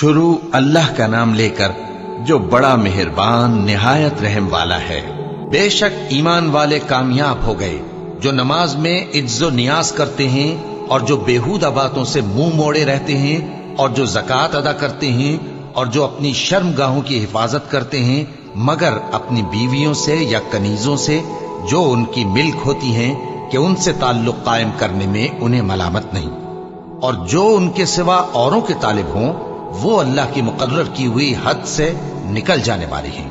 शुरू अल्लाह का नाम लेकर जो बड़ा मेहरबान निहायत रहम वाला है। बेशक ईमान वाले कामयाब हो गए जो नमाज में इज्जो नियाज करते हैं और जो बेहुदा बातों से मुंह मोड़े रहते हैं और जो ज़कात अदा करते हैं और जो अपनी शर्मगाहों की हिफाजत करते हैं मगर अपनी बीवियों से या कनीजों से जो उनकी मिल्क होती हैं कि उनसे ताल्लुक कायम करने में उन्हें मलामत नहीं, और जो उनके सिवा औरों के तालिब हों वो अल्लाह की मुकर्रर की हुई हद से निकल जाने वाले हैं,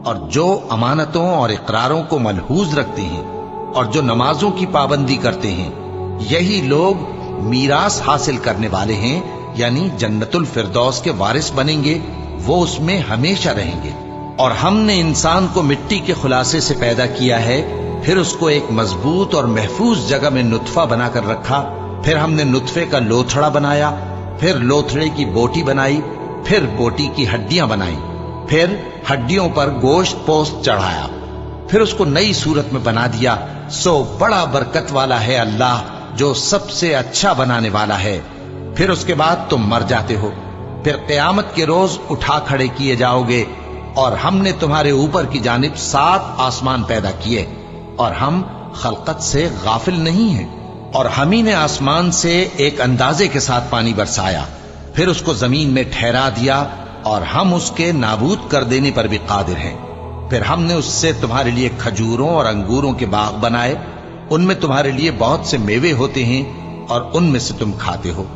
और जो अमानतों और इकरारों को मलहूज रखते हैं और जो नमाजों की पाबंदी करते हैं, यही लोग मीरास हासिल करने वाले हैं, यानी जन्नतुल फिरदौस के वारिस बनेंगे, वो उसमें हमेशा रहेंगे। और हमने इंसान को मिट्टी के खुलासे से पैदा किया है, फिर उसको एक मजबूत और महफूज जगह में नुत्फा बनाकर रखा, फिर हमने नुत्फे का लोथड़ा बनाया, फिर लोथड़े की बोटी बनाई, फिर बोटी की हड्डियां बनाई, फिर हड्डियों पर गोश्त पोस्त चढ़ाया, फिर उसको नई सूरत में बना दिया। सो बड़ा बरकत वाला है अल्लाह जो सबसे अच्छा बनाने वाला है। फिर उसके बाद तुम मर जाते हो, फिर क़यामत के रोज उठा खड़े किए जाओगे, और हमने तुम्हारे ऊपर की जानिब 7 आसमान पैदा किए और हम खलकत से गाफिल नहीं हैं। और हम ही ने आसमान से एक अंदाजे के साथ पानी बरसाया, फिर उसको जमीन में ठहरा दिया, और हम उसके नाबूद कर देने पर भी कादिर हैं। फिर हमने उससे तुम्हारे लिए खजूरों और अंगूरों के बाग बनाए, उनमें तुम्हारे लिए बहुत से मेवे होते हैं और उनमें से तुम खाते हो।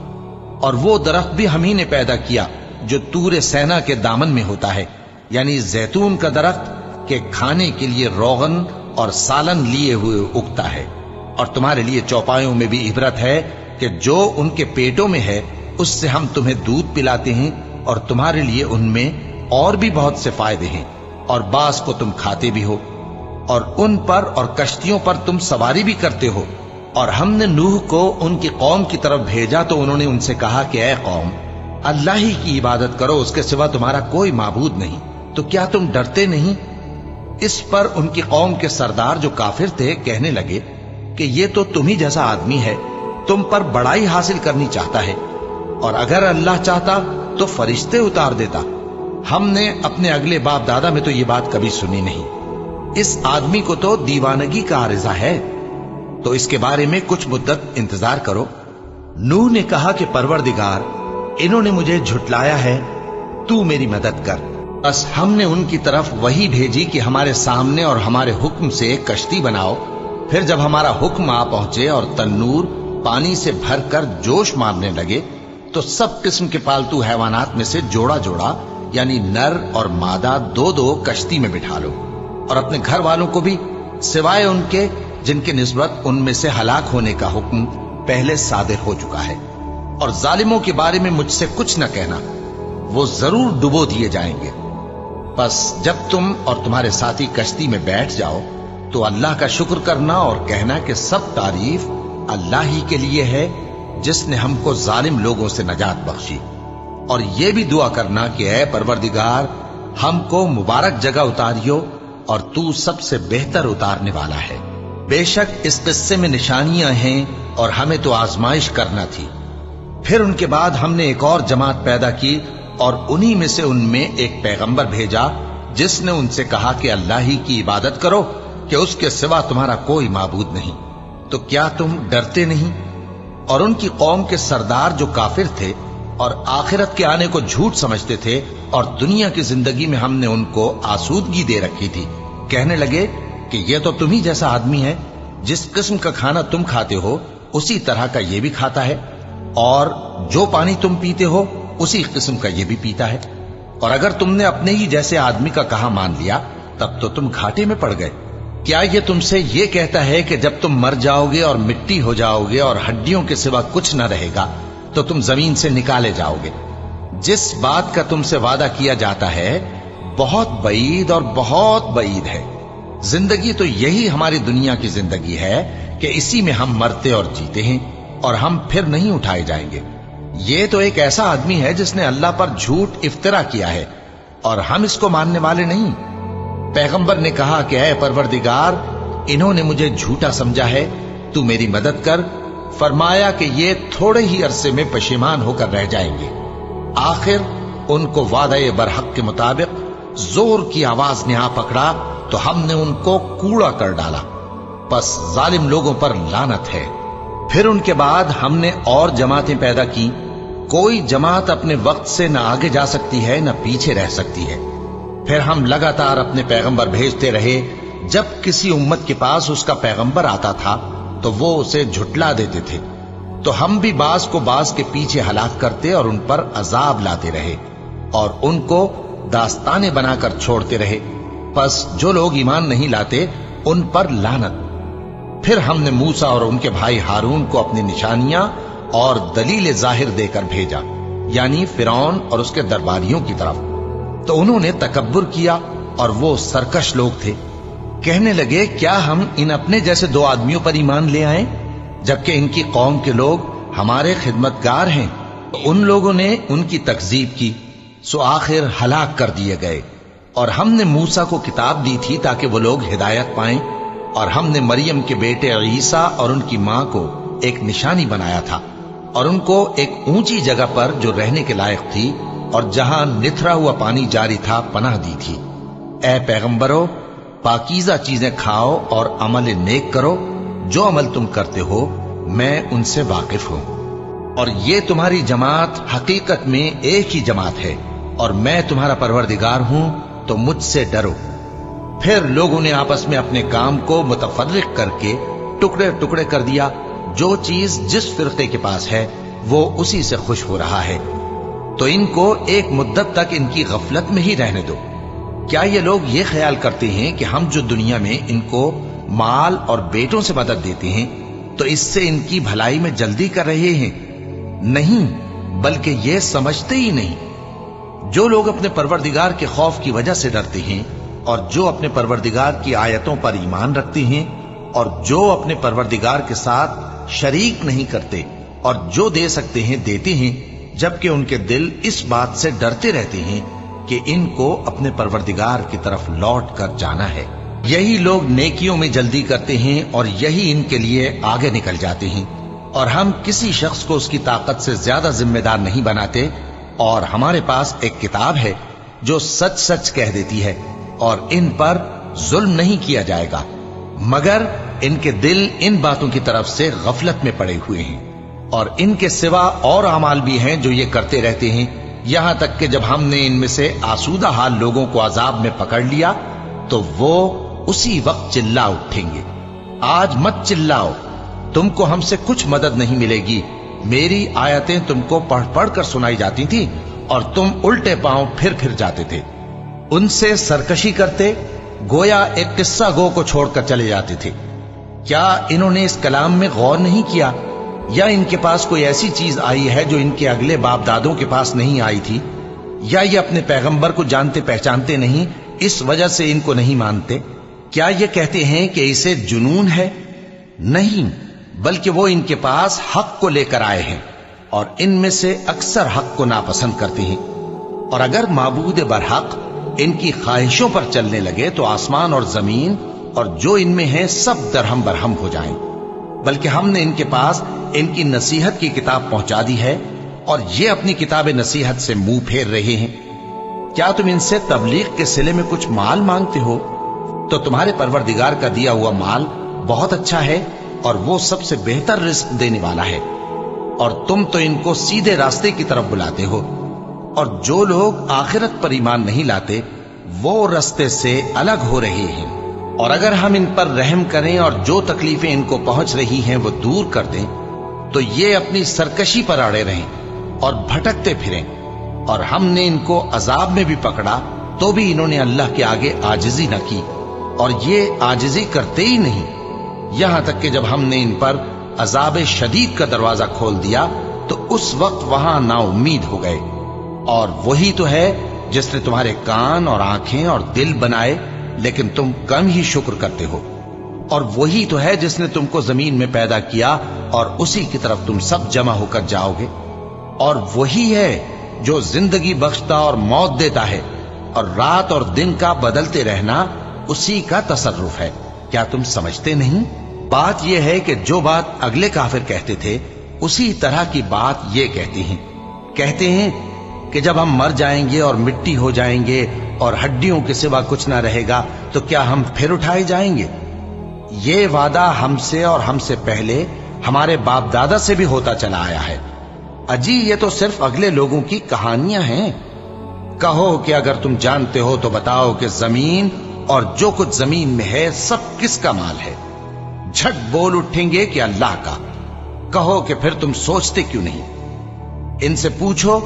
और वो दरख्त भी हम ही ने पैदा किया जो तूरे सैना के दामन में होता है, यानी जैतून का दरख्त के खाने के लिए रोगन और सालन लिए हुए उगता है। और तुम्हारे लिए चौपायों में भी इबरत है कि जो उनके पेटों में है उससे हम तुम्हें दूध पिलाते हैं, और तुम्हारे लिए उनमें और भी बहुत से फायदे हैं, और बास को तुम खाते भी हो, और उन पर और कश्तियों पर तुम सवारी भी करते हो। और हमने नूह को उनकी कौम की तरफ भेजा तो उन्होंने उनसे कहा कि ऐ कौम, अल्लाह ही की इबादत करो, उसके सिवा तुम्हारा कोई माबूद नहीं, तो क्या तुम डरते नहीं? इस पर उनकी कौम के सरदार जो काफिर थे कहने लगे कि ये तो तुम ही जैसा आदमी है, तुम पर बड़ाई हासिल करनी चाहता है, और अगर अल्लाह चाहता तो फरिश्ते उतार देता। हमने अपने अगले बाप दादा में तो ये बात कभी सुनी नहीं। इस आदमी को तो दीवानगी का आरिज़ा है, तो इसके बारे में कुछ मुद्दत इंतजार करो। नूह ने कहा कि परवरदिगार, इन्होंने मुझे झुटलाया है, तू मेरी मदद कर। बस हमने उनकी तरफ वही भेजी कि हमारे सामने और हमारे हुक्म से एक कश्ती बनाओ। फिर जब हमारा हुक्म आ पहुंचे और तन्नूर पानी से भरकर जोश मारने लगे, तो सब किस्म के पालतू हैवानात में से जोड़ा जोड़ा यानी नर और मादा 2-2 कश्ती में बिठा लो, और अपने घर वालों को भी, सिवाय उनके जिनके निस्बत उनमें से हलाक होने का हुक्म पहले सादिर हो चुका है। और जालिमों के बारे में मुझसे कुछ न कहना, वो जरूर डुबो दिए जाएंगे। बस जब तुम और तुम्हारे साथी कश्ती में बैठ जाओ तो अल्लाह का शुक्र करना और कहना कि सब तारीफ अल्लाह ही के लिए है जिसने हमको जालिम लोगों से नजात बख्शी। और ये भी दुआ करना कि ऐ परवरदिगार, हमको मुबारक जगह उतारियो और तू सबसे बेहतर उतारने वाला है। बेशक इस किस्से में निशानियां हैं और हमें तो आजमाइश करना थी। फिर उनके बाद हमने एक और जमात पैदा की और उन्हीं में से उनमें एक पैगंबर भेजा जिसने उनसे कहा कि अल्लाह ही की इबादत करो कि उसके सिवा तुम्हारा कोई माबूद नहीं, तो क्या तुम डरते नहीं? और उनकी कौम के सरदार जो काफिर थे और आखिरत के आने को झूठ समझते थे और दुनिया की जिंदगी में हमने उनको आसूदगी दे रखी थी, कहने लगे कि ये तो तुम ही जैसा आदमी है, जिस किस्म का खाना तुम खाते हो उसी तरह का ये भी खाता है, और जो पानी तुम पीते हो उसी किस्म का ये भी पीता है। और अगर तुमने अपने ही जैसे आदमी का कहा मान लिया तब तो तुम घाटे में पड़ गए। क्या ये तुमसे ये कहता है कि जब तुम मर जाओगे और मिट्टी हो जाओगे और हड्डियों के सिवा कुछ न रहेगा तो तुम जमीन से निकाले जाओगे? जिस बात का तुमसे वादा किया जाता है बहुत बईद और बहुत बईद है। जिंदगी तो यही हमारी दुनिया की जिंदगी है कि इसी में हम मरते और जीते हैं और हम फिर नहीं उठाए जाएंगे। ये तो एक ऐसा आदमी है जिसने अल्लाह पर झूठ इफ्तिरा किया है और हम इसको मानने वाले नहीं। पैगंबर ने कहा कि ऐ परवरदिगार, इन्होंने मुझे झूठा समझा है, तू मेरी मदद कर। फरमाया कि ये थोड़े ही अरसे में पशेमान होकर रह जाएंगे। आखिर उनको वादे बरहक के मुताबिक जोर की आवाज ने आ पकड़ा तो हमने उनको कूड़ा कर डाला। बस जालिम लोगों पर लानत है। फिर उनके बाद हमने और जमातें पैदा की। कोई जमात अपने वक्त से न आगे जा सकती है न पीछे रह सकती है। फिर हम लगातार अपने पैगंबर भेजते रहे। जब किसी उम्मत के पास उसका पैगंबर आता था तो वो उसे झुटला देते थे, तो हम भी बाज को बाज के पीछे हलाक करते और उन पर अजाब लाते रहे और उनको दास्ताने बनाकर छोड़ते रहे। बस जो लोग ईमान नहीं लाते उन पर लानत। फिर हमने मूसा और उनके भाई हारून को अपनी निशानियां और दलील जाहिर देकर भेजा, यानी फिरौन और उसके दरबारियों की तरफ। तो उन्होंने तकब्बुर किया और वो सरकश लोग थे। कहने लगे, क्या हम इन अपने जैसे दो आदमियों पर ईमान ले आए, जबकि इनकी कौम के लोग हमारे खिदमतगार हैं। तो उन लोगों ने उनकी तकजीब की, सो आखिर हलाक कर दिए गए। और हमने मूसा को किताब दी थी ताकि वो लोग हिदायत पाएं, और हमने मरियम के बेटे ईसा और उनकी मां को एक निशानी बनाया था और उनको एक ऊंची जगह पर जो रहने के लायक थी और जहां निथरा हुआ पानी जारी था पनाह दी थी। ए पैगंबरों, पाकीज़ा चीजें खाओ और अमल नेक करो। जो अमल तुम करते हो मैं उनसे वाकिफ हूं। और ये तुम्हारी जमात हकीकत में एक ही जमात है और मैं तुम्हारा परवरदिगार हूं, तो मुझसे डरो। फिर लोगों ने आपस में अपने काम को मुतफर्रिक करके टुकड़े टुकड़े कर दिया। जो चीज जिस फिरके के पास है वो उसी से खुश हो रहा है। तो इनको एक मुद्दत तक इनकी गफलत में ही रहने दो। क्या ये लोग ये ख्याल करते हैं कि हम जो दुनिया में इनको माल और बेटों से मदद देते हैं तो इससे इनकी भलाई में जल्दी कर रहे हैं? नहीं, बल्कि ये समझते ही नहीं। जो लोग अपने परवरदिगार के खौफ की वजह से डरते हैं और जो अपने परवरदिगार की आयतों पर ईमान रखते हैं और जो अपने परवरदिगार के साथ शरीक नहीं करते और जो दे सकते हैं देते हैं, जबकि उनके दिल इस बात से डरते रहते हैं कि इनको अपने परवरदिगार की तरफ लौट कर जाना है। यही लोग नेकियों में जल्दी करते हैं और यही इनके लिए आगे निकल जाते हैं। और हम किसी शख्स को उसकी ताकत से ज्यादा जिम्मेदार नहीं बनाते। और हमारे पास एक किताब है जो सच सच कह देती है और इन पर जुल्म नहीं किया जाएगा, मगर इनके दिल इन बातों की तरफ से गफलत में पड़े हुए हैं। और इनके सिवा और अमाल भी हैं जो ये करते रहते हैं, यहां तक कि जब हमने इनमें से आसूदा हाल लोगों को अजाब में पकड़ लिया तो वो उसी वक्त चिल्ला उठेंगे, आज मत चिल्लाओ, तुमको हमसे कुछ मदद नहीं मिलेगी। मेरी आयतें तुमको पढ़ पढ़ कर सुनाई जाती थी और तुम उल्टे पांव फिर जाते थे। उनसे सरकशी करते, गोया एक किस्सा गो को छोड़कर चले जाते थे। क्या इन्होंने इस कलाम में गौर नहीं किया, या इनके पास कोई ऐसी चीज आई है जो इनके अगले बाप दादों के पास नहीं आई थी, या ये अपने पैगंबर को जानते पहचानते नहीं, इस वजह से इनको नहीं मानते? क्या ये कहते हैं कि इसे जुनून है? नहीं, बल्कि वो इनके पास हक को लेकर आए हैं और इनमें से अक्सर हक को नापसंद करते हैं। और अगर माबूद बरहक इनकी ख्वाहिशों पर चलने लगे तो आसमान और जमीन और जो इनमें है सब दरहम बरहम हो जाएं। बल्कि हमने इनके पास इनकी नसीहत की किताब पहुंचा दी है और ये अपनी किताब नसीहत से मुंह फेर रहे हैं। क्या तुम इनसे तबलीग के सिले में कुछ माल मांगते हो? तो तुम्हारे परवरदिगार का दिया हुआ माल बहुत अच्छा है और वो सबसे बेहतर रिस्क देने वाला है। और तुम तो इनको सीधे रास्ते की तरफ बुलाते हो। और जो लोग आखिरत पर ईमान नहीं लाते वो रास्ते से अलग हो रहे हैं। और अगर हम इन पर रहम करें और जो तकलीफें इनको पहुंच रही हैं वो दूर कर दें, तो ये अपनी सरकशी पर अड़े रहें और भटकते फिरें। और हमने इनको अजाब में भी पकड़ा तो भी इन्होंने अल्लाह के आगे आजिजी न की, और ये आजिजी करते ही नहीं, यहां तक कि जब हमने इन पर अजाब शदीद का दरवाजा खोल दिया तो उस वक्त वहां नाउम्मीद हो गए। और वही तो है जिसने तुम्हारे कान और आंखें और दिल बनाए, लेकिन तुम कम ही शुक्र करते हो। और वही तो है जिसने तुमको जमीन में पैदा किया और उसी की तरफ तुम सब जमा होकर जाओगे। और वही है जो जिंदगी बख्शता और मौत देता है, और रात और दिन का बदलते रहना उसी का तसर्रुफ है। क्या तुम समझते नहीं? बात यह है कि जो बात अगले काफिर कहते थे उसी तरह की बात ये कहते हैं। کہ جب ہم مر جائیں گے اور مٹی ہو جائیں گے اور ہڈیوں کے سوا کچھ نہ رہے گا تو کیا ہم پھر اٹھائے جائیں گے؟ یہ وعدہ ہم سے اور ہم سے پہلے ہمارے باپ دادا سے بھی ہوتا چلا آیا ہے۔ اجی یہ تو صرف اگلے لوگوں کی کہانیاں ہیں۔ کہو کہ اگر تم جانتے ہو تو بتاؤ کہ زمین اور جو کچھ زمین میں ہے سب کس کا مال ہے؟ جھٹ بول اٹھیں گے کہ اللہ کا۔ کہو کہ پھر تم سوچتے کیوں نہیں؟ ان سے پوچھو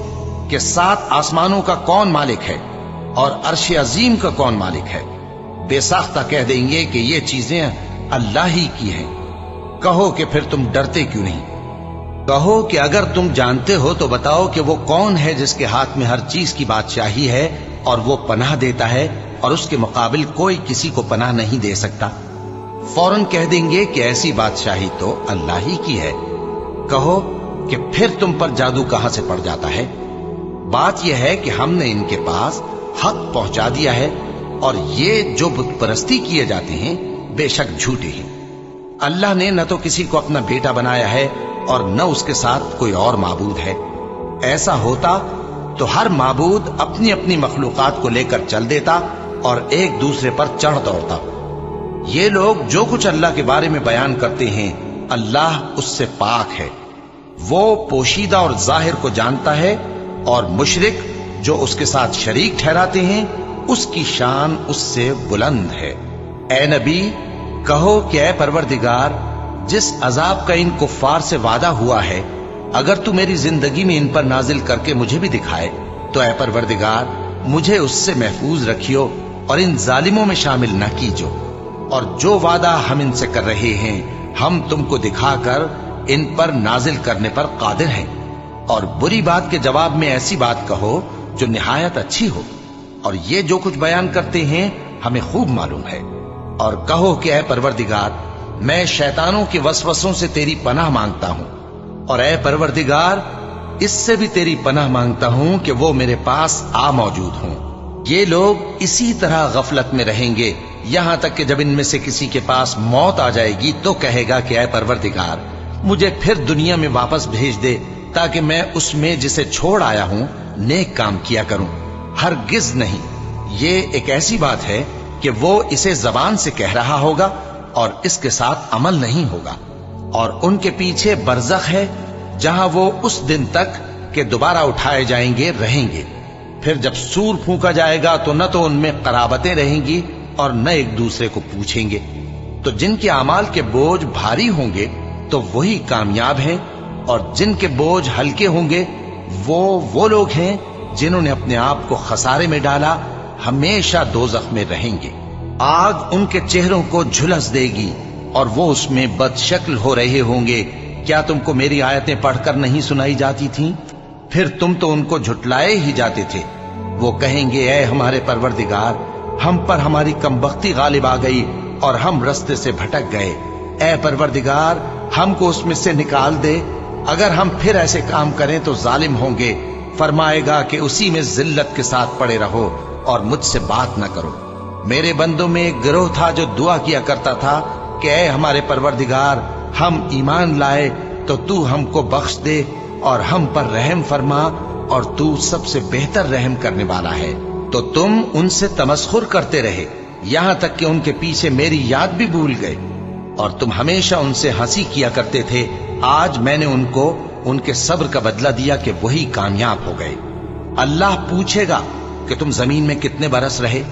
کہ 7 آسمانوں کا کون مالک ہے اور عرش عظیم کا کون مالک ہے؟ بے ساختہ کہہ دیں گے کہ یہ چیزیں اللہ ہی کی ہیں۔ کہو کہ پھر تم ڈرتے کیوں نہیں؟ کہو کہ اگر تم جانتے ہو تو بتاؤ کہ وہ کون ہے جس کے ہاتھ میں ہر چیز کی بادشاہی ہے اور وہ پناہ دیتا ہے اور اس کے مقابل کوئی کسی کو پناہ نہیں دے سکتا؟ فوراً کہہ دیں گے کہ ایسی بادشاہی تو اللہ ہی کی ہے۔ کہو کہ پھر تم پر جادو کہاں سے پڑ جاتا ہے؟ بات یہ ہے کہ ہم نے ان کے پاس حق پہنچا دیا ہے اور یہ جو بت پرستی کیے جاتے ہیں بے شک جھوٹے ہیں۔ اللہ نے نہ تو کسی کو اپنا بیٹا بنایا ہے اور نہ اس کے ساتھ کوئی اور معبود ہے۔ ایسا ہوتا تو ہر معبود اپنی اپنی مخلوقات کو لے کر چل دیتا اور ایک دوسرے پر چڑھ دوڑتا۔ یہ لوگ جو کچھ اللہ کے بارے میں بیان کرتے ہیں اللہ اس سے پاک ہے، وہ پوشیدہ اور ظاہر کو جانتا ہے، اور مشرک جو اس کے ساتھ شریک ٹھہراتے ہیں اس کی شان اس سے بلند ہے۔ اے نبی کہو کہ اے پروردگار، جس عذاب کا ان کفار سے وعدہ ہوا ہے اگر تو میری زندگی میں ان پر نازل کر کے مجھے بھی دکھائے تو اے پروردگار مجھے اس سے محفوظ رکھیو اور ان ظالموں میں شامل نہ کیجو، اور جو وعدہ ہم ان سے کر رہے ہیں ہم تم کو دکھا کر ان پر نازل کرنے پر قادر ہیں۔ اور بری بات کے جواب میں ایسی بات کہو جو نہایت اچھی ہو، اور یہ جو کچھ بیان کرتے ہیں ہمیں خوب معلوم ہے۔ اور کہو کہ اے پروردگار میں شیطانوں کے وسوسوں سے تیری پناہ مانگتا ہوں، اور اے پروردگار اس سے بھی تیری پناہ مانگتا ہوں کہ وہ میرے پاس آ موجود ہوں۔ یہ لوگ اسی طرح غفلت میں رہیں گے یہاں تک کہ جب ان میں سے کسی کے پاس موت آ جائے گی تو کہے گا کہ اے پروردگار مجھے پھر دنیا میں واپس بھیج دے تاکہ میں اس میں جسے چھوڑ آیا ہوں نیک کام کیا کروں۔ ہرگز نہیں، یہ ایک ایسی بات ہے کہ وہ اسے زبان سے کہہ رہا ہوگا اور اس کے ساتھ عمل نہیں ہوگا، اور ان کے پیچھے برزخ ہے جہاں وہ اس دن تک کہ دوبارہ اٹھائے جائیں گے رہیں گے۔ پھر جب سور پھونکا جائے گا تو نہ تو ان میں قرابتیں رہیں گی اور نہ ایک دوسرے کو پوچھیں گے۔ تو جن کے اعمال کے بوجھ بھاری ہوں گے تو وہی کامیاب ہیں، اور جن کے بوجھ ہلکے ہوں گے وہ لوگ ہیں جنہوں نے اپنے آپ کو خسارے میں ڈالا، ہمیشہ دوزخ میں رہیں گے۔ آگ ان کے چہروں کو جھلس دے گی اور وہ اس میں بد شکل ہو رہے ہوں گے۔ کیا تم کو میری آیتیں پڑھ کر نہیں سنائی جاتی تھیں؟ پھر تم تو ان کو جھٹلائے ہی جاتے تھے۔ وہ کہیں گے اے ہمارے پروردگار ہم پر ہماری کمبختی غالب آ گئی اور ہم رستے سے بھٹک گئے، اے پروردگار ہم کو اس میں سے نکال دے، اگر ہم پھر ایسے کام کریں تو ظالم ہوں گے۔ فرمائے گا کہ اسی میں ذلت کے ساتھ پڑے رہو اور مجھ سے بات نہ کرو۔ میرے بندوں میں ایک گروہ تھا جو دعا کیا کرتا تھا کہ اے ہمارے پروردگار ہم ایمان لائے تو تو ہم کو بخش دے اور ہم پر رحم فرما، اور تو سب سے بہتر رحم کرنے والا ہے۔ تو تم ان سے تمسخر کرتے رہے یہاں تک کہ ان کے پیچھے میری یاد بھی بھول گئے، اور تم ہمیشہ ان سے ہنسی کیا کرتے تھے۔ آج میں نے ان کو ان کے صبر کا بدلہ دیا کہ وہی کامیاب ہو گئے۔ اللہ پوچھے گا کہ تم زمین میں کتنے برس رہے؟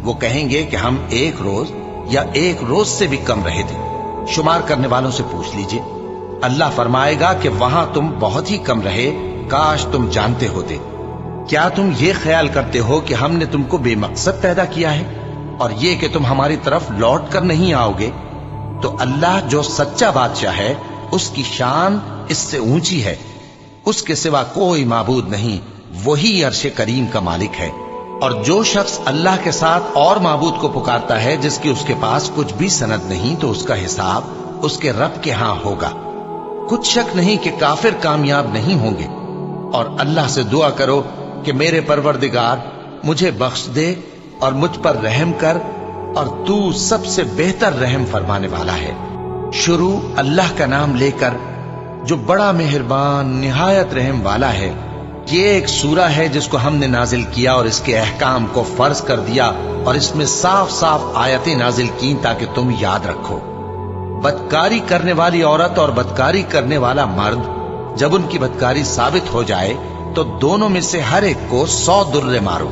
وہ کہیں گے کہ ہم 1 روز یا 1 روز سے بھی کم رہے تھے، شمار کرنے والوں سے پوچھ لیجئے۔ اللہ فرمائے گا کہ وہاں تم بہت ہی کم رہے، کاش تم جانتے ہوتے۔ کیا تم یہ خیال کرتے ہو کہ ہم نے تم کو بے مقصد پیدا کیا ہے اور یہ کہ تم ہماری طرف لوٹ کر نہیں آؤ گے؟ تو اللہ جو سچا بادشاہ ہے اس کی شان اس سے اونچی ہے، اس کے سوا کوئی معبود نہیں، وہی عرش کریم کا مالک ہے۔ اور جو شخص اللہ کے ساتھ اور معبود کو پکارتا ہے جس کی اس کے پاس کچھ بھی سند نہیں تو اس کا حساب اس کے رب کے ہاں ہوگا۔ کچھ شک نہیں کہ کافر کامیاب نہیں ہوں گے۔ اور اللہ سے دعا کرو کہ میرے پروردگار مجھے بخش دے اور مجھ پر رحم کر، اور تو سب سے بہتر رحم فرمانے والا ہے۔ شروع اللہ کا نام لے کر جو بڑا مہربان نہایت رحم والا ہے۔ یہ ایک سورہ ہے جس کو ہم نے نازل کیا اور اس کے احکام کو فرض کر دیا اور اس میں صاف صاف آیتیں نازل کی تاکہ تم یاد رکھو۔ بدکاری کرنے والی عورت اور بدکاری کرنے والا مرد جب ان کی بدکاری ثابت ہو جائے تو دونوں میں سے ہر ایک کو 100 درے مارو،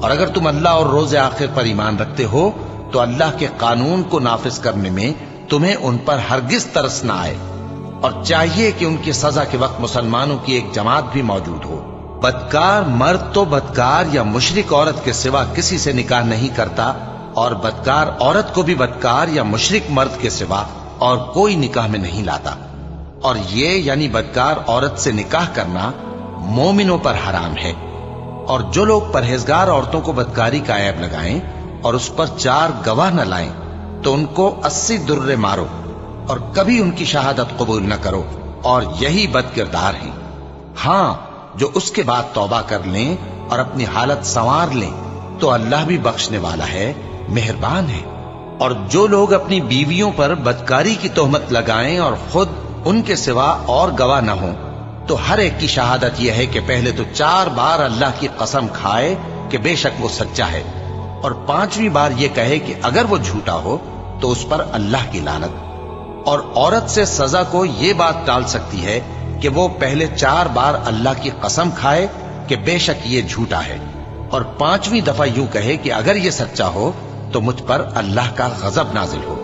اور اگر تم اللہ اور روز آخر پر ایمان رکھتے ہو تو اللہ کے قانون کو نافذ کرنے میں تمہیں ان پر ہرگز ترس نہ آئے، اور چاہیے کہ ان کی سزا کے وقت مسلمانوں کی ایک جماعت بھی موجود ہو۔ بدکار مرد تو بدکار یا مشرک عورت کے سوا کسی سے نکاح نہیں کرتا، اور بدکار عورت کو بھی بدکار یا مشرک مرد کے سوا اور کوئی نکاح میں نہیں لاتا، اور یہ یعنی بدکار عورت سے نکاح کرنا مومنوں پر حرام ہے۔ اور جو لوگ پرہیزگار عورتوں کو بدکاری کا عیب لگائیں اور اس پر 4 گواہ نہ لائیں تو ان کو 80 درے مارو، اور کبھی ان کی شہادت قبول نہ کرو، اور یہی بد کردار ہیں۔ ہاں، جو اس کے بعد توبہ کر لیں اور اپنی حالت سنوار لیں تو اللہ بھی بخشنے والا ہے، مہربان ہے۔ اور جو لوگ اپنی بیویوں پر بدکاری کی تہمت لگائیں اور خود ان کے سوا اور گواہ نہ ہوں تو ہر ایک کی شہادت یہ ہے کہ پہلے تو 4 بار اللہ کی قسم کھائے کہ بے شک وہ سچا ہے، اور 5ویں بار یہ کہے کہ اگر وہ جھوٹا ہو تو اس پر اللہ کی لعنت۔ اور عورت سے سزا کو یہ بات ٹال سکتی ہے کہ وہ پہلے 4 بار اللہ کی قسم کھائے کہ بے شک یہ جھوٹا ہے، اور 5ویں دفعہ یوں کہے کہ اگر یہ سچا ہو تو مجھ پر اللہ کا غضب نازل ہو۔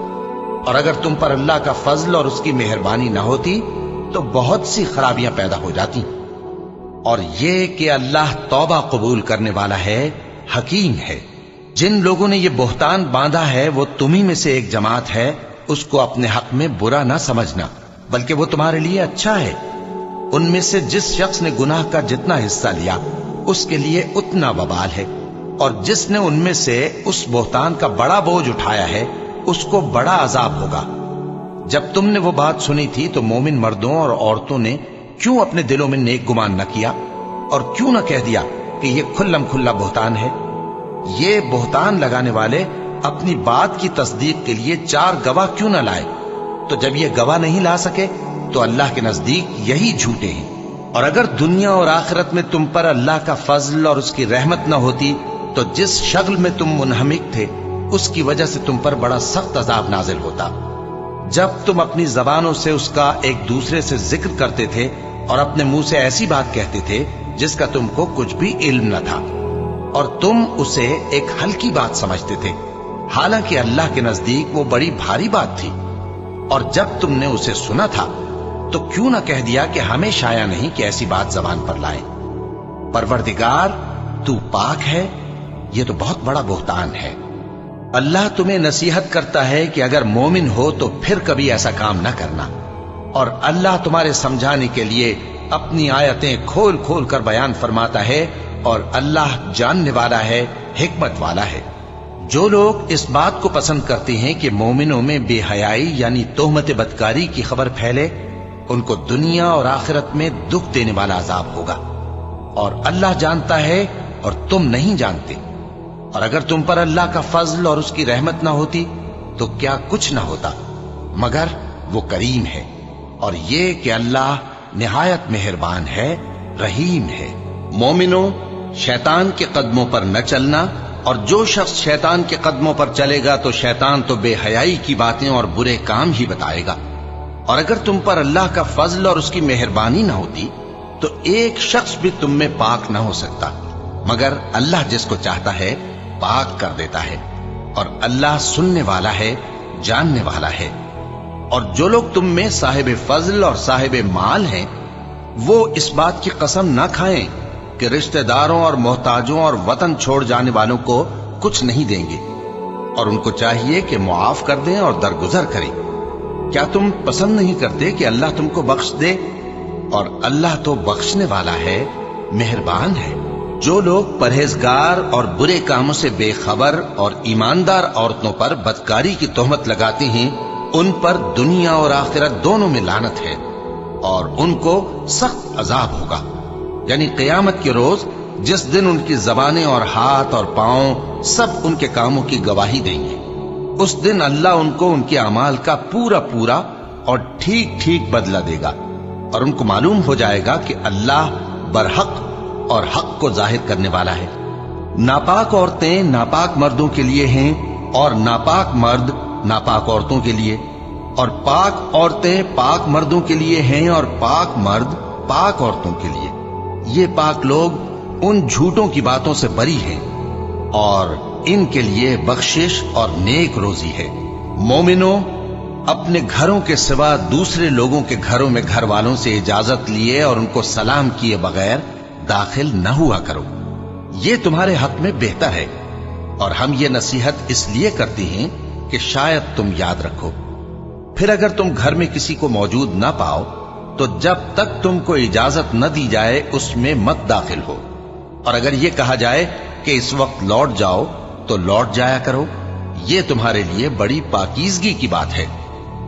اور اگر تم پر اللہ کا فضل اور اس کی مہربانی نہ ہوتی تو بہت سی خرابیاں پیدا ہو جاتی۔ اور یہ کہ اللہ توبہ قبول کرنے والا ہے، حکیم ہے۔ جن لوگوں نے یہ بہتان باندھا ہے وہ تمہیں میں سے ایک جماعت ہے، اس کو اپنے حق میں برا نہ سمجھنا، بلکہ وہ تمہارے لیے اچھا ہے۔ ان میں سے جس شخص نے گناہ کا جتنا حصہ لیا اس کے لیے اتنا وبال ہے، اور جس نے ان میں سے اس بہتان کا بڑا بوجھ اٹھایا ہے اس کو بڑا عذاب ہوگا۔ جب تم نے وہ بات سنی تھی تو مومن مردوں اور عورتوں نے کیوں اپنے دلوں میں نیک گمان نہ کیا، اور کیوں نہ کہہ دیا کہ یہ کھلم کھلا بہتان ہے؟ یہ بہتان لگانے والے اپنی بات کی تصدیق کے لیے 4 گواہ کیوں نہ لائے؟ تو جب یہ گواہ نہیں لا سکے تو اللہ کے نزدیک یہی جھوٹے ہیں۔ اور اگر دنیا اور آخرت میں تم پر اللہ کا فضل اور اس کی رحمت نہ ہوتی تو جس شغل میں تم منہمک تھے اس کی وجہ سے تم پر بڑا سخت عذاب نازل ہوتا، جب تم اپنی زبانوں سے اس کا ایک دوسرے سے ذکر کرتے تھے اور اپنے منہ سے ایسی بات کہتے تھے جس کا تم کو کچھ بھی علم نہ تھا، اور تم اسے ایک ہلکی بات سمجھتے تھے، حالانکہ اللہ کے نزدیک وہ بڑی بھاری بات تھی۔ اور جب تم نے اسے سنا تھا تو کیوں نہ کہہ دیا کہ ہمیں شایع نہیں کہ ایسی بات زبان پر لائیں؟ پروردگار تو پاک ہے، یہ تو بہت بڑا بہتان ہے۔ اللہ تمہیں نصیحت کرتا ہے کہ اگر مومن ہو تو پھر کبھی ایسا کام نہ کرنا، اور اللہ تمہارے سمجھانے کے لیے اپنی آیتیں کھول کھول کر بیان فرماتا ہے، اور اللہ جاننے والا ہے، حکمت والا ہے۔ جو لوگ اس بات کو پسند کرتے ہیں کہ مومنوں میں بے حیائی یعنی تہمت بدکاری کی خبر پھیلے، ان کو دنیا اور آخرت میں دکھ دینے والا عذاب ہوگا، اور اللہ جانتا ہے اور تم نہیں جانتے۔ اور اگر تم پر اللہ کا فضل اور اس کی رحمت نہ ہوتی تو کیا کچھ نہ ہوتا، مگر وہ کریم ہے، اور یہ کہ اللہ نہایت مہربان ہے، رحیم ہے۔ مومنوں، شیطان کے قدموں پر نہ چلنا، اور جو شخص شیطان کے قدموں پر چلے گا تو شیطان تو بے حیائی کی باتیں اور برے کام ہی بتائے گا۔ اور اگر تم پر اللہ کا فضل اور اس کی مہربانی نہ ہوتی تو ایک شخص بھی تم میں پاک نہ ہو سکتا، مگر اللہ جس کو چاہتا ہے پاک کر دیتا ہے، اور اللہ سننے والا ہے، جاننے والا ہے۔ اور جو لوگ تم میں صاحب فضل اور صاحب مال ہیں وہ اس بات کی قسم نہ کھائیں کہ رشتہ داروں اور محتاجوں اور وطن چھوڑ جانے والوں کو کچھ نہیں دیں گے، اور ان کو چاہیے کہ معاف کر دیں اور درگزر کریں۔ کیا تم پسند نہیں کرتے کہ اللہ تم کو بخش دے؟ اور اللہ تو بخشنے والا ہے، مہربان ہے۔ جو لوگ پرہیزگار اور برے کاموں سے بے خبر اور ایماندار عورتوں پر بدکاری کی تہمت لگاتے ہیں ان پر دنیا اور آخرت دونوں میں لعنت ہے، اور ان کو سخت عذاب ہوگا، یعنی قیامت کے روز جس دن ان کی زبانیں اور ہاتھ اور پاؤں سب ان کے کاموں کی گواہی دیں گے۔ اس دن اللہ ان کو ان کے اعمال کا پورا پورا اور ٹھیک ٹھیک بدلہ دے گا، اور ان کو معلوم ہو جائے گا کہ اللہ برحق اور حق کو ظاہر کرنے والا ہے۔ ناپاک عورتیں ناپاک مردوں کے لیے ہیں اور ناپاک مرد ناپاک عورتوں کے لیے، اور پاک عورتیں پاک مردوں کے لیے ہیں اور پاک مرد پاک عورتوں کے لیے۔ یہ پاک لوگ ان جھوٹوں کی باتوں سے بری ہیں اور ان کے لیے بخشش اور نیک روزی ہے۔ مومنوں، اپنے گھروں کے سوا دوسرے لوگوں کے گھروں میں گھر والوں سے اجازت لیے اور ان کو سلام کیے بغیر داخل نہ ہوا کرو، یہ تمہارے حق میں بہتر ہے، اور ہم یہ نصیحت اس لیے کرتے ہیں کہ شاید تم یاد رکھو۔ پھر اگر تم گھر میں کسی کو موجود نہ پاؤ تو جب تک تم کو اجازت نہ دی جائے اس میں مت داخل ہو، اور اگر یہ کہا جائے کہ اس وقت لوٹ جاؤ تو لوٹ جایا کرو، یہ تمہارے لیے بڑی پاکیزگی کی بات ہے،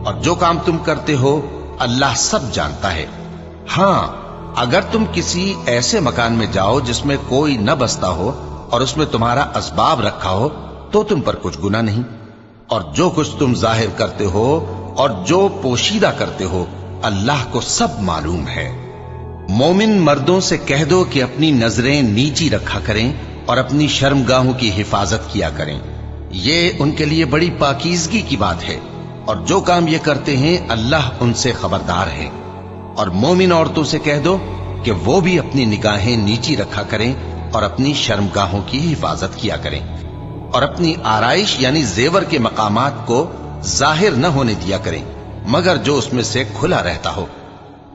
اور جو کام تم کرتے ہو اللہ سب جانتا ہے۔ ہاں، اگر تم کسی ایسے مکان میں جاؤ جس میں کوئی نہ بستا ہو اور اس میں تمہارا اسباب رکھا ہو تو تم پر کچھ گناہ نہیں، اور جو کچھ تم ظاہر کرتے ہو اور جو پوشیدہ کرتے ہو اللہ کو سب معلوم ہے۔ مومن مردوں سے کہہ دو کہ اپنی نظریں نیچی رکھا کریں اور اپنی شرمگاہوں کی حفاظت کیا کریں، یہ ان کے لیے بڑی پاکیزگی کی بات ہے، اور جو کام یہ کرتے ہیں اللہ ان سے خبردار ہے۔ اور مومن عورتوں سے کہہ دو کہ وہ بھی اپنی نگاہیں نیچی رکھا کریں اور اپنی شرمگاہوں کی حفاظت کیا کریں، اور اپنی آرائش یعنی زیور کے مقامات کو ظاہر نہ ہونے دیا کریں مگر جو اس میں سے کھلا رہتا ہو،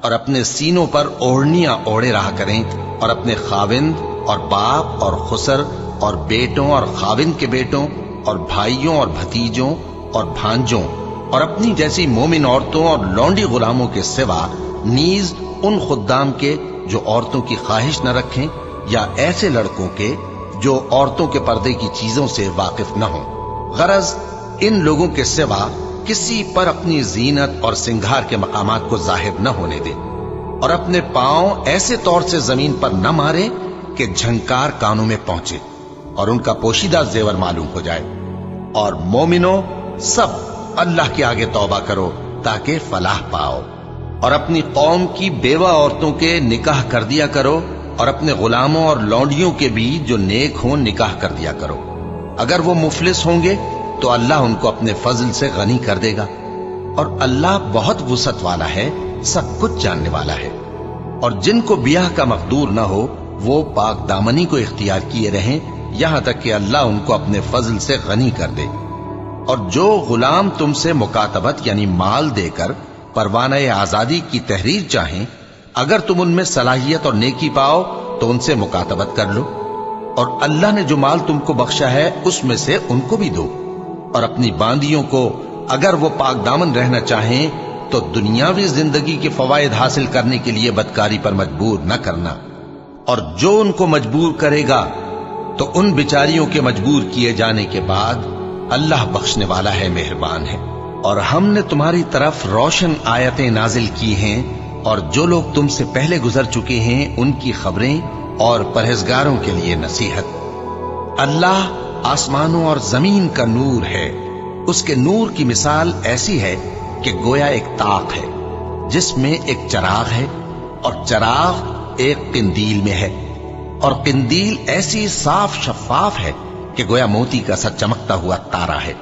اور اپنے سینوں پر اوڑھنیاں اوڑھے رہا کریں، اور اپنے خاوند اور باپ اور خسر اور بیٹوں اور خاوند کے بیٹوں اور بھائیوں اور بھتیجوں اور بھانجوں اور اپنی جیسی مومن عورتوں اور لونڈی غلاموں کے سوا نیز ان خدام کے جو عورتوں کی خواہش نہ رکھیں، یا ایسے لڑکوں کے جو عورتوں کے پردے کی چیزوں سے واقف نہ ہوں۔ غرض ان لوگوں کے سوا کسی پر اپنی زینت اور سنگھار کے مقامات کو ظاہر نہ ہونے دے، اور اپنے پاؤں ایسے طور سے زمین پر نہ مارے کہ جھنکار کانوں میں پہنچے اور ان کا پوشیدہ زیور معلوم ہو جائے۔ اور مومنوں، سب اللہ کے آگے توبہ کرو تاکہ فلاح پاؤ، اور اپنی قوم کی بیوہ عورتوں کے نکاح کر دیا کرو، اور اپنے غلاموں اور لونڈیوں کے بھی جو نیک ہوں نکاح کر دیا کرو۔ اگر وہ مفلس ہوں گے تو اللہ ان کو اپنے فضل سے غنی کر دے گا، اور اللہ بہت وسعت والا ہے، سب کچھ جاننے والا ہے۔ اور جن کو بیاہ کا مقدور نہ ہو وہ پاک دامنی کو اختیار کیے رہیں یہاں تک کہ اللہ ان کو اپنے فضل سے غنی کر دے۔ اور جو غلام تم سے مکاتبت یعنی مال دے کر پروانہ آزادی کی تحریر چاہیں، اگر تم ان میں صلاحیت اور نیکی پاؤ تو ان سے مکاتبت کر لو، اور اللہ نے جو مال تم کو بخشا ہے اس میں سے ان کو بھی دو۔ اور اپنی باندیوں کو اگر وہ پاک دامن رہنا چاہیں تو دنیاوی زندگی کے فوائد حاصل کرنے کے لیے بدکاری پر مجبور نہ کرنا، اور جو ان کو مجبور کرے گا تو ان بیچاریوں کے مجبور کیے جانے کے بعد اللہ بخشنے والا ہے، مہربان ہے۔ اور ہم نے تمہاری طرف روشن آیتیں نازل کی ہیں، اور جو لوگ تم سے پہلے گزر چکے ہیں ان کی خبریں اور پرہیزگاروں کے لیے نصیحت۔ اللہ آسمانوں اور زمین کا نور ہے، اس کے نور کی مثال ایسی ہے کہ گویا ایک طاق ہے جس میں ایک چراغ ہے، اور چراغ ایک قندیل میں ہے، اور قندیل ایسی صاف شفاف ہے کہ گویا موتی کا سا چمکتا ہوا تارا ہے۔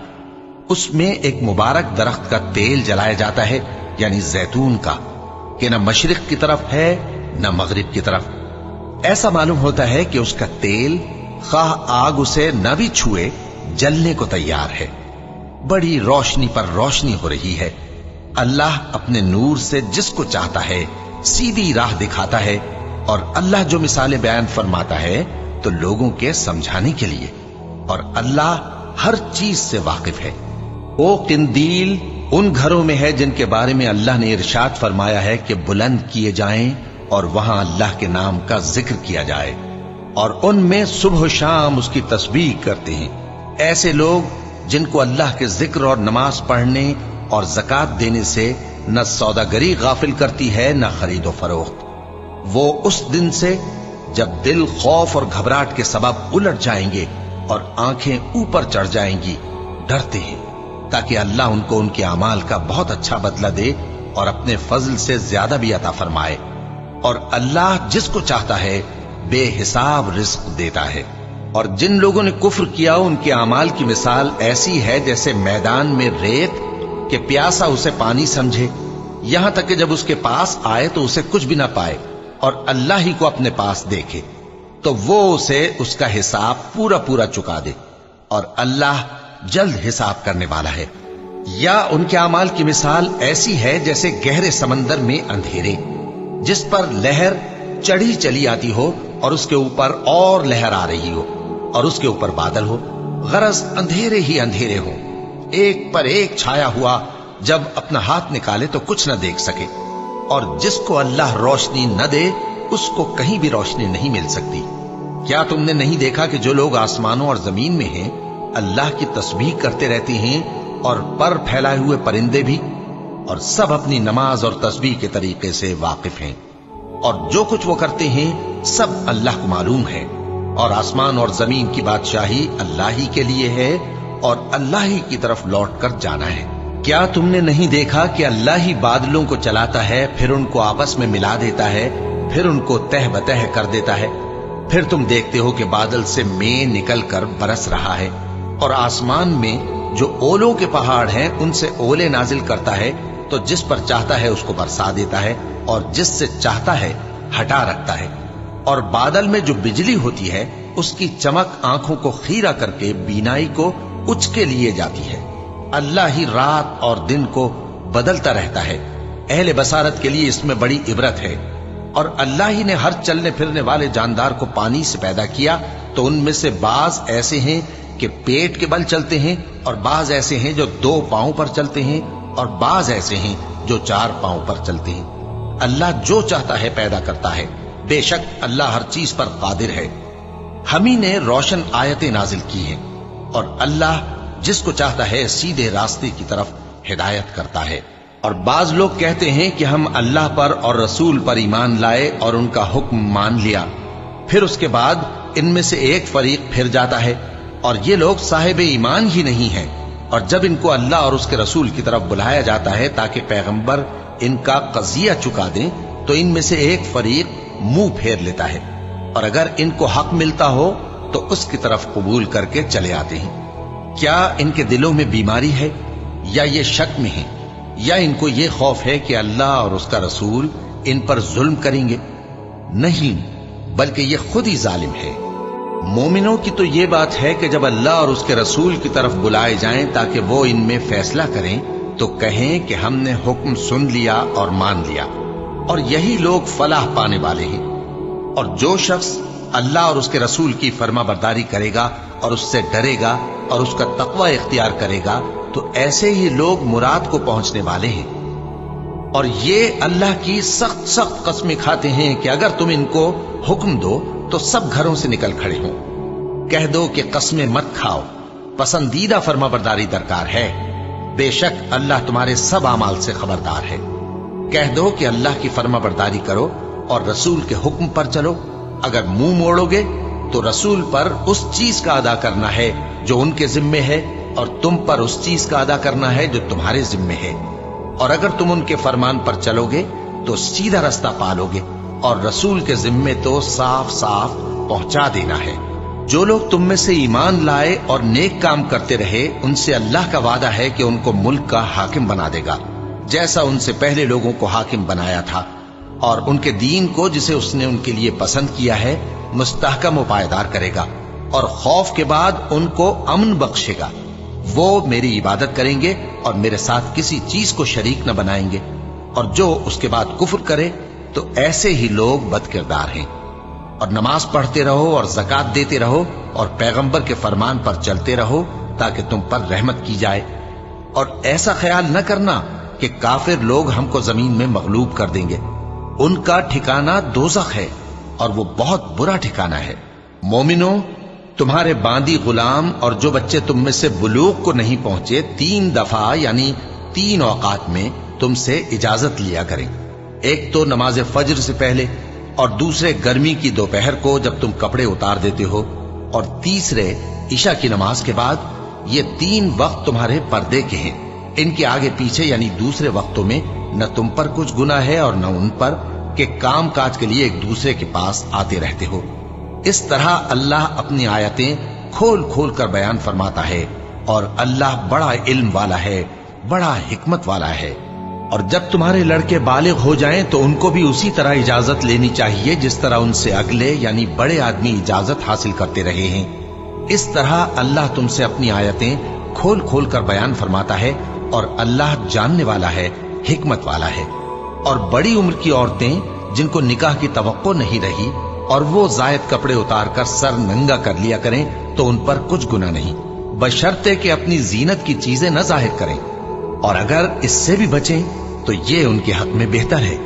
اس میں ایک مبارک درخت کا تیل جلایا جاتا ہے یعنی زیتون کا، کہ نہ مشرق کی طرف ہے نہ مغرب کی طرف۔ ایسا معلوم ہوتا ہے کہ اس کا تیل خواہ آگ اسے نہ بھی چھوئے جلنے کو تیار ہے۔ بڑی روشنی پر روشنی ہو رہی ہے۔ اللہ اپنے نور سے جس کو چاہتا ہے سیدھی راہ دکھاتا ہے، اور اللہ جو مثالیں بیان فرماتا ہے تو لوگوں کے سمجھانے کے لیے، اور اللہ ہر چیز سے واقف ہے۔ وہ قندیل ان گھروں میں ہے جن کے بارے میں اللہ نے ارشاد فرمایا ہے کہ بلند کیے جائیں اور وہاں اللہ کے نام کا ذکر کیا جائے، اور ان میں صبح و شام اس کی تسبیح کرتے ہیں۔ ایسے لوگ جن کو اللہ کے ذکر اور نماز پڑھنے اور زکوٰۃ دینے سے نہ سوداگری غافل کرتی ہے نہ خرید و فروخت، وہ اس دن سے جب دل خوف اور گھبراہٹ کے سبب الٹ جائیں گے اور آنکھیں اوپر چڑھ جائیں گی ڈرتے ہیں، تاکہ اللہ ان کو ان کے اعمال کا بہت اچھا بدلہ دے اور اپنے فضل سے زیادہ بھی عطا فرمائے۔ اور اللہ جس کو چاہتا ہے बेहिसाब रिस्क देता है। और जिन लोगों ने कुफ्र किया उनके अमाल की मिसाल ऐसी है जैसे मैदान में रेत कि प्यासा उसे पानी समझे, यहां तक कि जब उसके पास आए तो उसे कुछ भी ना पाए और अल्लाह ही को अपने पास देखे तो वो उसे उसका हिसाब पूरा पूरा चुका दे, और अल्लाह जल्द हिसाब करने वाला है। या उनके अमाल की मिसाल ऐसी है जैसे गहरे समंदर में अंधेरे जिस पर लहर चढ़ी चली आती हो और उसके ऊपर और लहर आ रही हो और उसके ऊपर बादल हो, गरज अंधेरे ही अंधेरे हो, एक पर एक छाया हुआ, जब अपना हाथ निकाले तो कुछ न देख सके। और जिसको अल्लाह रोशनी न दे उसको कहीं भी रोशनी नहीं मिल सकती। क्या तुमने नहीं देखा कि जो लोग आसमानों और जमीन में हैं अल्लाह की तस्बीह करते रहते हैं, और पर फैलाए हुए परिंदे भी, और सब अपनी नमाज और तस्बीह के तरीके से वाकिफ हैं, और जो कुछ वो करते हैं सब अल्लाह को मालूम है। और आसमान और जमीन की बादशाही अल्लाह ही के लिए है और अल्लाह ही की तरफ लौट कर जाना है। क्या तुमने नहीं देखा कि अल्लाह ही बादलों को चलाता है, फिर उनको आपस में मिला देता है, फिर उनको तह बतह कर देता है, फिर तुम देखते हो कि बादल से मेंह निकल कर बरस रहा है, और आसमान में जो ओलों के पहाड़ हैं उनसे ओले नाजिल करता है, तो जिस पर चाहता है उसको बरसा देता है और जिससे चाहता है हटा रखता है। और बादल में जो बिजली होती है उसकी चमक आंखों को खीरा करके बीनाई को उचके लिए जाती है। अल्लाह ही रात और दिन को बदलता रहता है। अहले बसारत के लिए इसमें बड़ी इबरत है। और अल्लाह ही ने हर चलने फिरने वाले जानदार को पानी से पैदा किया, तो उनमें से बाज ऐसे हैं कि पेट के बल चलते हैं, और बाज ऐसे हैं जो 2 पांव पर चलते हैं, और बाज ऐसे हैं जो 4 पांव पर चलते हैं। अल्लाह जो चाहता है पैदा करता है। बेशक अल्लाह हर चीज पर कादिर है। हम ही ने रोशन आयतें नाजिल की हैं, और अल्लाह जिसको चाहता है सीधे रास्ते की तरफ हिदायत करता है। और बाज लोग कहते हैं कि हम अल्लाह पर और रसूल पर ईमान लाए और उनका हुक्म मान लिया, फिर उसके बाद इनमें से एक फरीक फिर जाता है, और ये लोग साहिब ईमान ही नहीं हैं। और जब इनको अल्लाह और उसके रसूल की तरफ बुलाया जाता है ताकि पैगंबर इनका कजिया चुका दें, तो इनमें से एक फरीक मुंह फेर लेता है, और अगर इनको हक मिलता हो तो उसकी तरफ कबूल करके चले आते हैं। क्या इनके दिलों में बीमारी है, या ये शक में है, या इनको ये खौफ है कि अल्लाह और उसका रसूल इन पर जुल्म करेंगे? नहीं, बल्कि ये खुद ही जालिम है। मोमिनों की तो ये बात है कि जब अल्लाह और उसके रसूल की तरफ बुलाए जाएं ताकि वो इनमें फैसला करें, तो कहें कि हमने हुक्म सुन लिया और मान लिया, और यही लोग फलाह पाने वाले हैं। और जो शख्स अल्लाह और उसके रसूल की फर्माबरदारी करेगा और उससे डरेगा और उसका तकवा इख्तियार करेगा, तो ऐसे ही लोग मुराद को पहुंचने वाले हैं। और ये अल्लाह की सख्त सख्त कस्में खाते हैं कि अगर तुम इनको हुक्म दो तो सब घरों से निकल खड़े हों। कह दो कि कस्में मत खाओ, पसंदीदा फर्माबरदारी दरकार है। बेशक अल्लाह तुम्हारे सब अमाल से खबरदार है। कह दो कि अल्लाह की फर्माबरदारी करो और रसूल के हुक्म पर चलो। अगर मुंह मोड़ोगे तो रसूल पर उस चीज का अदा करना है जो उनके जिम्मे है, और तुम पर उस चीज का अदा करना है जो तुम्हारे जिम्मे है। और अगर तुम उनके फरमान पर चलोगे तो सीधा रास्ता पालोगे, और रसूल के जिम्मे तो साफ साफ पहुंचा देना है। जो लोग तुम में से ईमान लाए और नेक काम करते रहे, उनसे अल्लाह का वादा है कि उनको मुल्क का हाकिम बना देगा, जैसा उनसे पहले लोगों को हाकिम बनाया था, और उनके दीन को जिसे उसने उनके लिए पसंद किया है मुस्तहकम व पायदार करेगा, और खौफ के बाद उनको अमन बख्शेगा। वो मेरी इबादत करेंगे और मेरे साथ किसी चीज को शरीक न बनाएंगे, और जो उसके बाद कुफ्र करे तो ऐसे ही लोग बदकिरदार हैं। और नमाज पढ़ते रहो और ज़कात देते रहो और पैगंबर के फरमान पर चलते रहो ताकि तुम पर रहमत की जाए। और ऐसा ख्याल न करना कि काफिर लोग हमको जमीन में मगलूब कर देंगे। उनका ठिकाना दोज़ख है और वो बहुत बुरा ठिकाना है। मोमिनो, तुम्हारे बांदी गुलाम और जो बच्चे तुम में से बुलूग को नहीं पहुंचे 3 दफा यानी 3 औकात में तुमसे इजाजत लिया करें। एक तो नमाज फज्र से पहले, और दूसरे गर्मी की दोपहर को जब तुम कपड़े उतार देते हो, और तीसरे ईशा की नमाज के बाद। ये 3 वक्त तुम्हारे पर्दे के हैं। इनके आगे पीछे यानी दूसरे वक्तों में न तुम पर कुछ गुनाह है और न उन पर, कि काम काज के लिए एक दूसरे के पास आते रहते हो। इस तरह अल्लाह अपनी आयतें खोल खोल कर बयान फरमाता है, और अल्लाह बड़ा इल्म वाला है, बड़ा हिकमत वाला है। और जब तुम्हारे लड़के बालिग हो जाएं तो उनको भी उसी तरह इजाजत लेनी चाहिए जिस तरह उनसे अगले यानी बड़े आदमी इजाजत हासिल करते रहे हैं। इस तरह अल्लाह तुमसे अपनी आयतें खोल खोल कर बयान फरमाता है, और अल्लाह जानने वाला है, हिकमत वाला है। और बड़ी उम्र की औरतें जिनको निकाह की तवक्को नहीं रही और वो जायद कपड़े उतार कर सर नंगा कर लिया करें तो उन पर कुछ गुनाह नहीं, बशर्ते कि अपनी जीनत की चीजें न जाहिर करें, और अगर इससे भी बचें तो ये उनके हक में बेहतर है।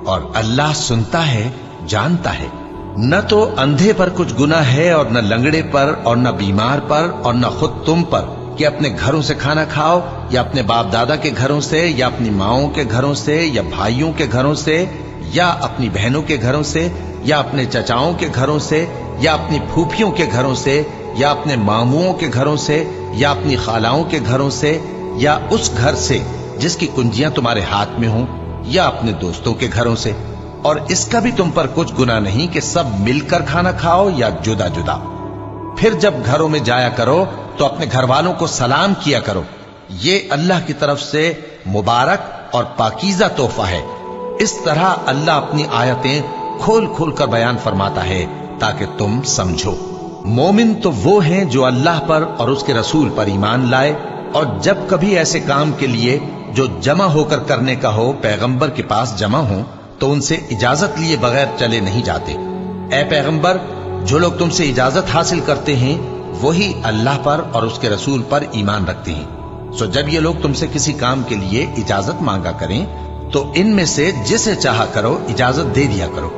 और अल्लाह सुनता है, जानता है। न तो अंधे पर कुछ गुनाह है, और न लंगड़े पर, और न बीमार पर, और न खुद तुम पर कि अपने घरों से खाना खाओ, या अपने बाप दादा के घरों से, या अपनी माओं के घरों से, या भाइयों के घरों से, या अपनी बहनों के घरों से, या अपने चचाओं के घरों से, या अपनी फूफियों के घरों से, या अपने मामुओं के घरों से, या अपनी खालाओं के घरों से, या उस घर से जिसकी कुंजियां तुम्हारे हाथ में हों, या अपने दोस्तों के घरों से। और इसका भी तुम पर कुछ गुनाह नहीं कि सब मिलकर खाना खाओ या जुदा जुदा। फिर जब घरों में जाया करो तो अपने घर वालों को सलाम किया करो, ये अल्लाह की तरफ से मुबारक और पाकीज़ा तोहफा है। इस तरह अल्लाह अपनी आयतें खोल खोल कर बयान फरमाता है ताकि तुम समझो। मोमिन तो वो हैं जो अल्लाह पर और उसके रसूल पर ईमान लाए, और जब कभी ऐसे काम के लिए जो जमा होकर करने का हो पैगंबर के पास जमा हो तो उनसे इजाजत लिए बगैर चले नहीं जाते। ए पैगंबर, जो लोग तुमसे इजाजत हासिल करते हैं वही अल्लाह पर और उसके रसूल पर ईमान रखते हैं। सो जब ये लोग तुमसे किसी काम के लिए इजाजत मांगा करें तो इनमें से जिसे चाहा करो इजाजत दे दिया करो,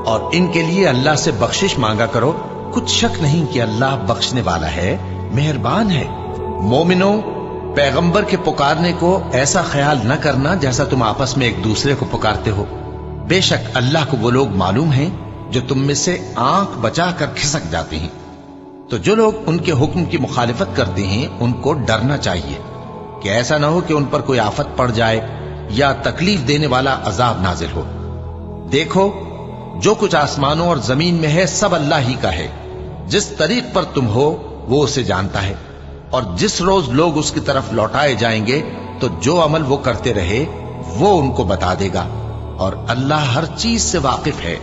और इनके लिए अल्लाह से बख्शिश मांगा करो। कुछ शक नहीं कि अल्लाह बख्शने वाला है, मेहरबान है। मोमिनो, पैगंबर के पुकारने को ऐसा ख्याल न करना जैसा तुम आपस में एक दूसरे को पुकारते हो। बेशक अल्लाह को वो लोग मालूम हैं जो तुम में से आंख बचाकर खिसक जाते हैं। तो जो लोग उनके हुक्म की मुखालिफत करते हैं उनको डरना चाहिए कि ऐसा ना हो कि उन पर कोई आफत पड़ जाए या तकलीफ देने वाला अजाब नाजिल हो। देखो, जो कुछ आसमानों और जमीन में है सब अल्लाह ही का है। जिस तरीक पर तुम हो वो उसे जानता है, और जिस रोज लोग उसकी तरफ लौटाए जाएंगे तो जो अमल वो करते रहे वो उनको बता देगा, और अल्लाह हर चीज से वाकिफ है।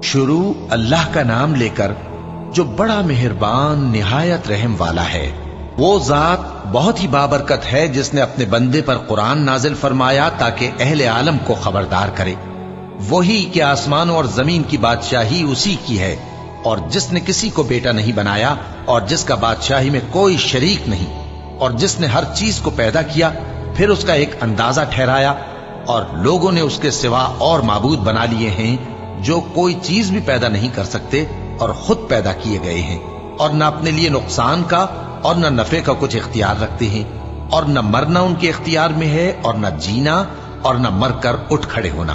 शुरू अल्लाह का नाम लेकर जो बड़ा मेहरबान निहायत रहम वाला है। वो जात बहुत ही बाबरकत है जिसने अपने बंदे पर कुरान नाजिल फरमाया ताकि अहले आलम को खबरदार करे। वही कि आसमानों और जमीन की बादशाही उसी की है, और जिसने किसी को बेटा नहीं बनाया, और जिसका बादशाही में कोई शरीक नहीं, और जिसने हर चीज को पैदा किया फिर उसका एक अंदाजा ठहराया, और लोगों ने उसके सिवा और माबूद बना लिए हैं जो कोई चीज भी पैदा नहीं कर सकते और खुद पैदा किए गए हैं, और न अपने लिए नुकसान का और न नफे का कुछ इख्तियार रखते हैं, और न मरना उनके इख्तियार में है और न जीना और न मरकर उठ खड़े होना।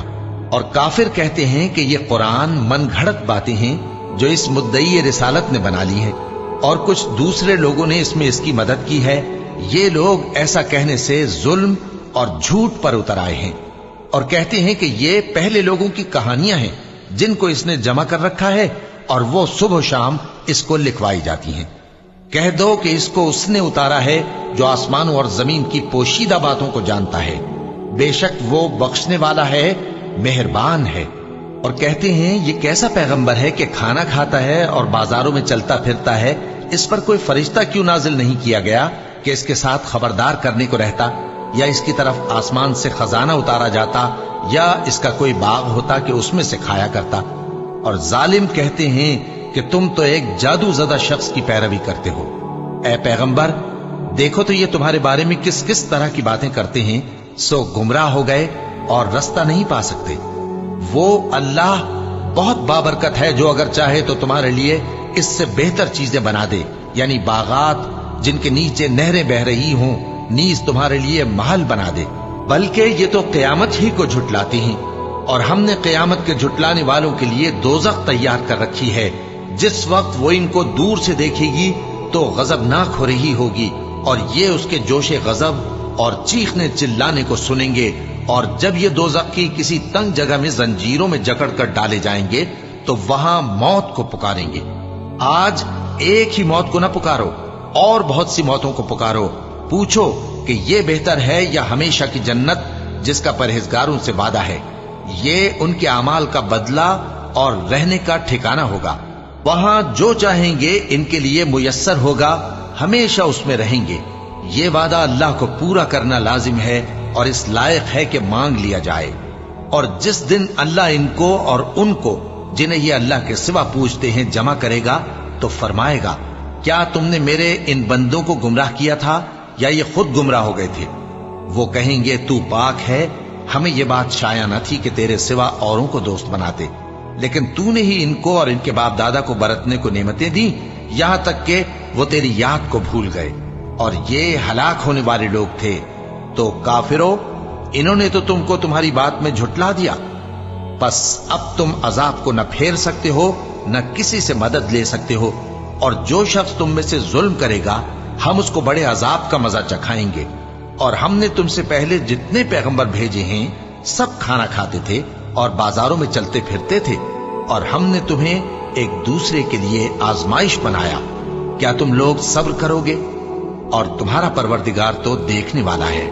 और काफिर कहते हैं कि ये कुरान मन घड़त बातें हैं जो इस मुद्दई रिसालत ने बना ली है, और कुछ दूसरे लोगों ने इसमें इसकी मदद की है। ये लोग ऐसा कहने से जुल्म और झूठ पर उतर आए हैं, और कहते हैं कि ये पहले लोगों की कहानियां हैं जिनको इसने जमा कर रखा है, और वो सुबह शाम इसको लिखवाई जाती हैं। कह दो कि इसको उसने उतारा है जो आसमानों और जमीन की पोशीदा बातों को जानता है। बेशक वो बख्शने वाला है, मेहरबान है। और कहते हैं ये कैसा पैगंबर है कि खाना खाता है और बाजारों में चलता फिरता है, इस पर कोई फरिश्ता क्यों नाजिल नहीं किया गया कि इसके साथ खबरदार करने को रहता, या इसकी तरफ आसमान से खजाना उतारा जाता, या इसका कोई बाग होता कि उसमें से खाया करता। और जालिम कहते हैं कि तुम तो एक जादूज़दा शख्स की पैरवी करते हो। ए पैगंबर, देखो तो ये तुम्हारे बारे में किस किस तरह की बातें करते हैं, सो गुमराह हो गए और रास्ता नहीं पा सकते। वो अल्लाह बहुत बाबरकत है जो अगर चाहे तो तुम्हारे लिए इससे बेहतर चीजें बना दे, यानी बागात जिनके नीचे नहरें बह रही हों, नीज तुम्हारे लिए महल बना दे। बल्कि ये तो क़यामत ही को झुटलाते हैं, और हमने क़यामत के झुटलाने वालों के लिए दोज़ख तैयार कर रखी है। जिस वक्त वो इनको दूर से देखेगी तो गजबनाक हो रही होगी, और ये उसके जोशे गजब और चीखने चिल्लाने को सुनेंगे। और जब ये दोज़ख की किसी तंग जगह में जंजीरों में जकड़ कर डाले जाएंगे تو वहां मौत को पुकारेंगे। आज एक ही मौत को न पुकारो, और बहुत सी मौतों को पुकारो। पूछो कि ये बेहतर है या हमेशा की जन्नत जिसका परहेजगारों से वादा है। ये उनके अमाल का बदला और रहने का ठिकाना होगा। वहां जो चाहेंगे इनके लिए मुयस्सर होगा, हमेशा उसमें रहेंगे। ये वादा अल्लाह को पूरा करना लाजिम है और इस लायक है कि मांग लिया जाए। और जिस दिन अल्लाह इनको और उनको जिन्हें ये अल्लाह के सिवा पूजते हैं जमा करेगा तो फरमाएगा, क्या तुमने मेरे इन बंदों को गुमराह किया था या ये खुद गुमराह हो गए थे? वो कहेंगे, तू पाक है, हमें ये बात शाया न थी कि तेरे सिवा औरों को दोस्त बनाते, लेकिन तूने ही इनको और इनके बाप दादा को बरतने को नेमतें दी, यहां तक कि वो तेरी याद को भूल गए, और ये हलाक होने वाले लोग थे। तो काफिरों, इन्होंने तो तुमको तुम्हारी बात में झुटला दिया। बस अब तुम अजाब को न फेर सकते हो, न किसी से मदद ले सकते हो, और जो शख्स तुम में से जुल्म करेगा हम उसको बड़े अजाब का मजा चखाएंगे। और हमने तुमसे पहले जितने पैगंबर भेजे हैं सब खाना खाते थे और बाजारों में चलते फिरते थे, और हमने तुम्हें एक दूसरे के लिए आजमाइश बनाया। क्या तुम लोग सब्र करोगे? और तुम्हारा परवरदिगार तो देखने वाला है।